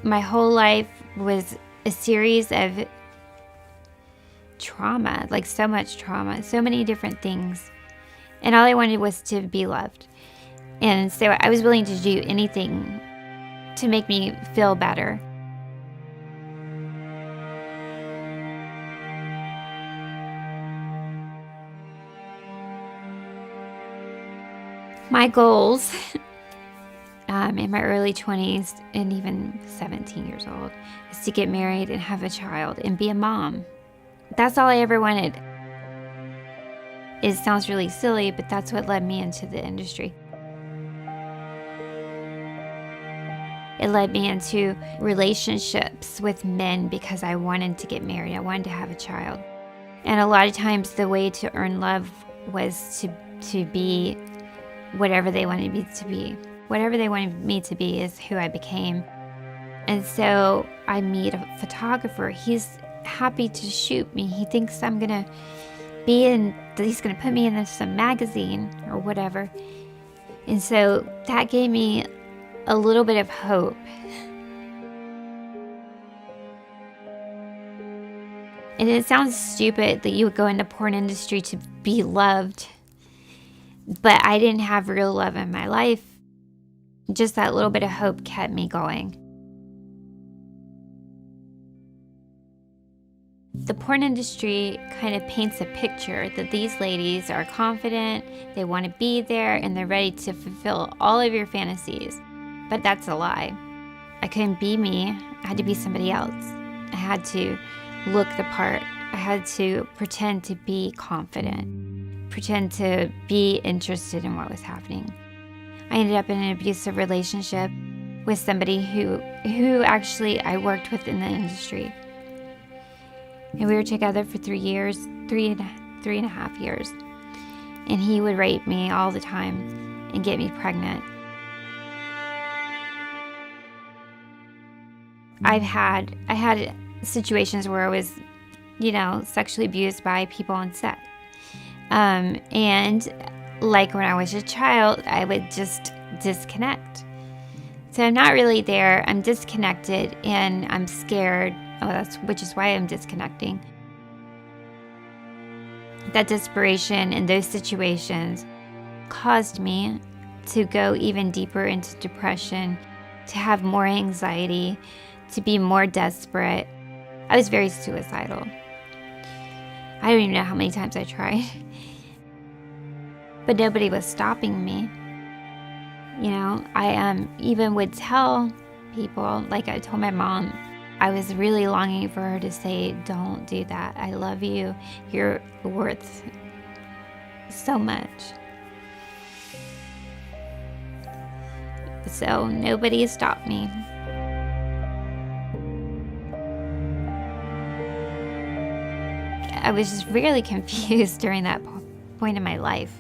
My whole life was a series of trauma, like so much trauma, so many different things. And all I wanted was to be loved. And so I was willing to do anything to make me feel better. My goals in my early 20s and even 17 years old is to get married and have a child and be a mom. That's all I ever wanted. It sounds really silly, but that's what led me into the industry. It led me into relationships with men because I wanted to get married. I wanted to have a child. And a lot of times the way to earn love was to be whatever they wanted me to be. Whatever they wanted me to be is who I became. And so I meet a photographer. He's happy to shoot me. He thinks I'm gonna he's gonna put me in some magazine or whatever. And so that gave me a little bit of hope. And it sounds stupid that you would go in the porn industry to be loved, but I didn't have real love in my life. Just that little bit of hope kept me going. The porn industry kind of paints a picture that these ladies are confident, they want to be there, and they're ready to fulfill all of your fantasies. But that's a lie. I couldn't be me. I had to be somebody else. I had to look the part. I had to pretend to be confident, pretend to be interested in what was happening. I ended up in an abusive relationship with somebody who actually I worked with in the industry. And we were together for 3 years, three and a half years. And he would rape me all the time and get me pregnant. I had situations where I was, sexually abused by people on set. And like when I was a child, I would just disconnect. So I'm not really there. I'm disconnected and I'm scared. Which is why I'm disconnecting. That desperation in those situations caused me to go even deeper into depression, to have more anxiety, to be more desperate. I was very suicidal. I don't even know how many times I tried. But nobody was stopping me. I even would tell people, like I told my mom, I was really longing for her to say, don't do that. I love you. You're worth so much. So nobody stopped me. I was just really confused during that point in my life.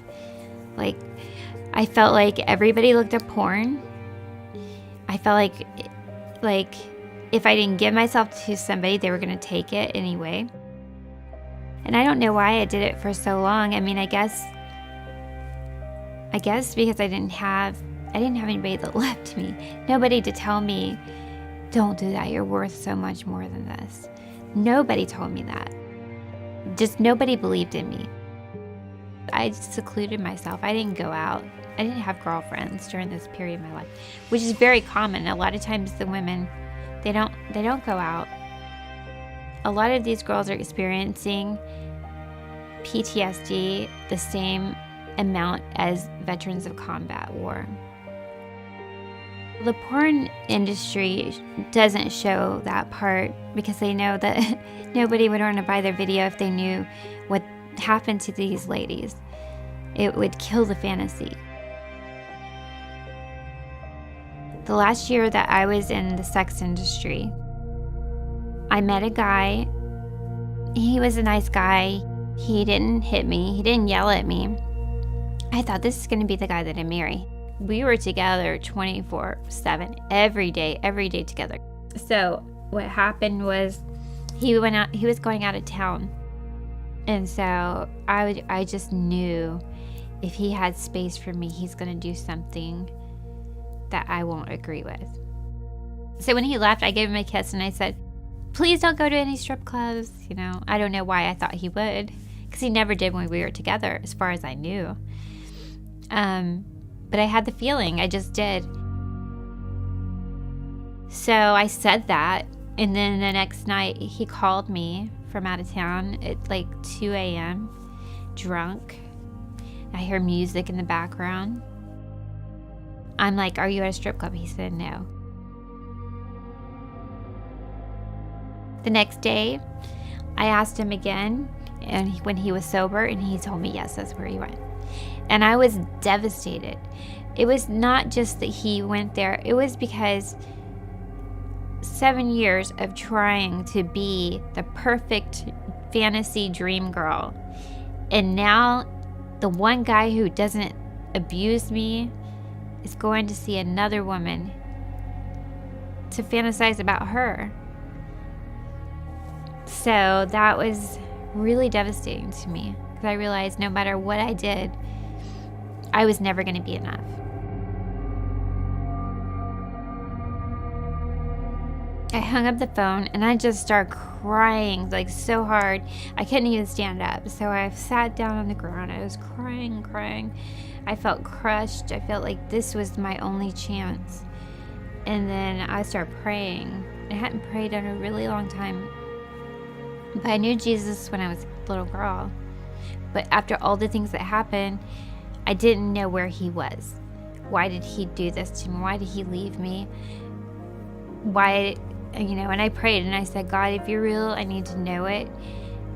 Like, I felt like everybody looked at porn. I felt like if I didn't give myself to somebody, they were going to take it anyway. And I don't know why I did it for so long. I mean, I guess because I didn't have anybody that loved me. Nobody to tell me, don't do that. You're worth so much more than this. Nobody told me that. Just nobody believed in me. I secluded myself. I didn't go out. I didn't have girlfriends during this period of my life, which is very common. A lot of times the women, they don't go out. A lot of these girls are experiencing PTSD the same amount as veterans of combat war. The porn industry doesn't show that part because they know that nobody would want to buy their video if they knew what happened to these ladies. It would kill the fantasy. The last year that I was in the sex industry, I met a guy. He was a nice guy. He didn't hit me. He didn't yell at me. I thought, this is going to be the guy that I marry. We were together 24/7, every day together. So what happened was he was going out of town. And so I just knew if he had space for me, he's going to do something that I won't agree with. So when he left, I gave him a kiss and I said, please don't go to any strip clubs. I don't know why I thought he would, because he never did when we were together, as far as I knew. But I had the feeling, I just did. So I said that, and then the next night he called me from out of town at like 2 a.m., drunk. I hear music in the background. I'm like, are you at a strip club? He said no. The next day, I asked him again, and when he was sober, and he told me yes, that's where he went. And I was devastated. It was not just that he went there, it was because 7 years of trying to be the perfect fantasy dream girl, and now the one guy who doesn't abuse me is going to see another woman to fantasize about her. So that was really devastating to me, because I realized no matter what I did, I was never going to be enough. I hung up the phone and I just started crying like so hard. I couldn't even stand up. So I sat down on the ground. I was crying. I felt crushed. I felt like this was my only chance. And then I started praying. I hadn't prayed in a really long time. But I knew Jesus when I was a little girl. But after all the things that happened, I didn't know where he was. Why did he do this to me? Why did he leave me? Why, and I prayed and I said, God, if you're real, I need to know it.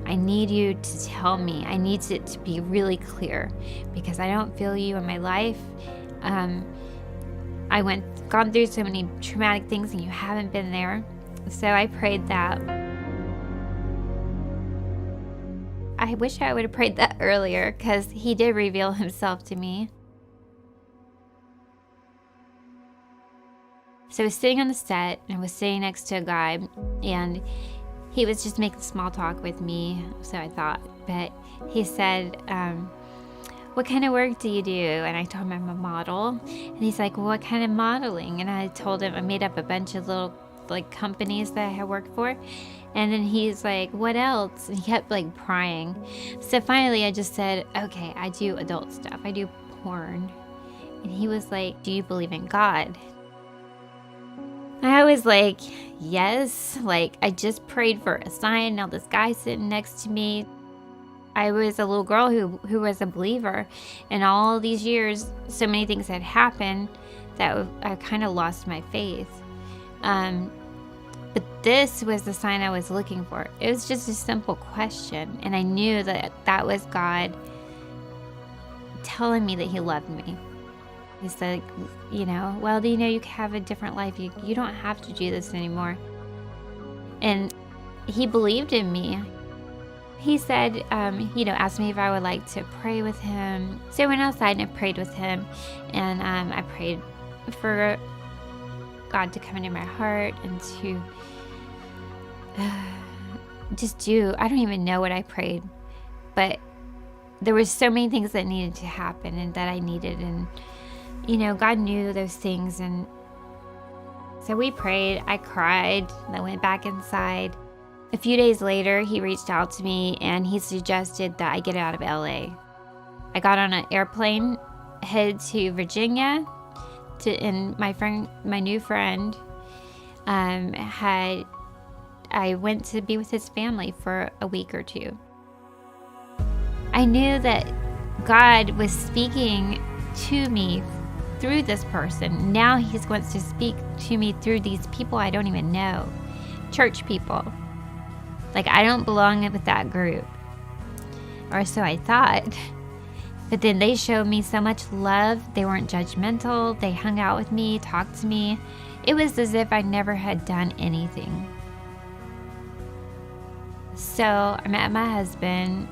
I need you to tell me. I need it to be really clear, because I don't feel you in my life. I gone through so many traumatic things and you haven't been there. So I prayed that. I wish I would have prayed that earlier, because he did reveal himself to me. So I was sitting on the set, and I was sitting next to a guy, and he was just making small talk with me, so I thought. But he said, what kind of work do you do? And I told him I'm a model. And he's like, well, what kind of modeling? And I told him I made up a bunch of little companies that I had worked for. And then he's like, what else? And he kept prying. So finally I just said, okay, I do adult stuff. I do porn. And he was like, do you believe in God? I was like, yes. I just prayed for a sign. Now this guy's sitting next to me. I was a little girl who was a believer. And all these years, so many things had happened that I kind of lost my faith. But this was the sign I was looking for. It was just a simple question. And I knew that was God telling me that he loved me. He said, well, do you know you can have a different life? You don't have to do this anymore. And he believed in me. He said, asked me if I would like to pray with him. So I went outside and I prayed with him. And I prayed for God to come into my heart and to just do. I don't even know what I prayed. But there were so many things that needed to happen and that I needed. And God knew those things. And so we prayed. I cried. I went back inside. A few days later, he reached out to me and he suggested that I get out of LA. I got on an airplane, headed to Virginia, and my new friend, I went to be with his family for a week or two. I knew that God was speaking to me through this person. Now he wants to speak to me through these people I don't even know. Church people. I don't belong with that group. Or so I thought. But then they showed me so much love. They weren't judgmental. They hung out with me, talked to me. It was as if I never had done anything. So I met my husband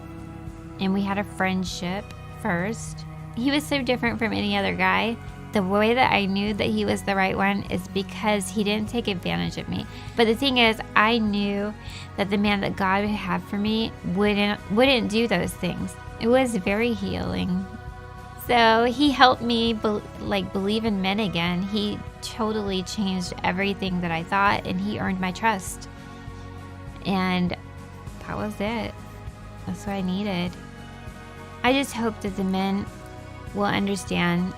and we had a friendship first. He was so different from any other guy. The way that I knew that he was the right one is because he didn't take advantage of me. But the thing is, I knew that the man that God would have for me wouldn't do those things. It was very healing. So he helped me believe in men again. He totally changed everything that I thought, and he earned my trust. And that was it. That's what I needed. I just hope that the men will understand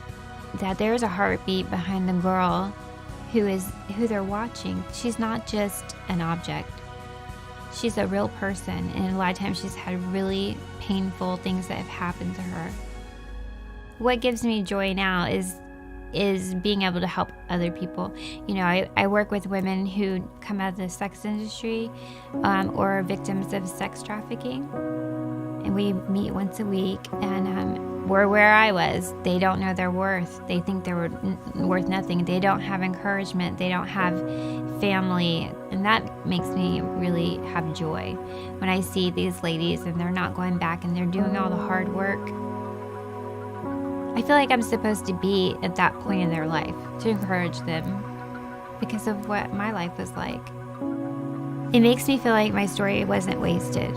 that there's a heartbeat behind the girl who they're watching. She's not just an object. She's a real person, and a lot of times she's had really painful things that have happened to her. What gives me joy now is being able to help other people. You know, I work with women who come out of the sex industry or are victims of sex trafficking, and we meet once a week, and we're where I was. They don't know their worth. They think they're worth nothing. They don't have encouragement. They don't have family, and that makes me really have joy when I see these ladies and they're not going back and they're doing all the hard work. I feel like I'm supposed to be at that point in their life to encourage them because of what my life was like. It makes me feel like my story wasn't wasted.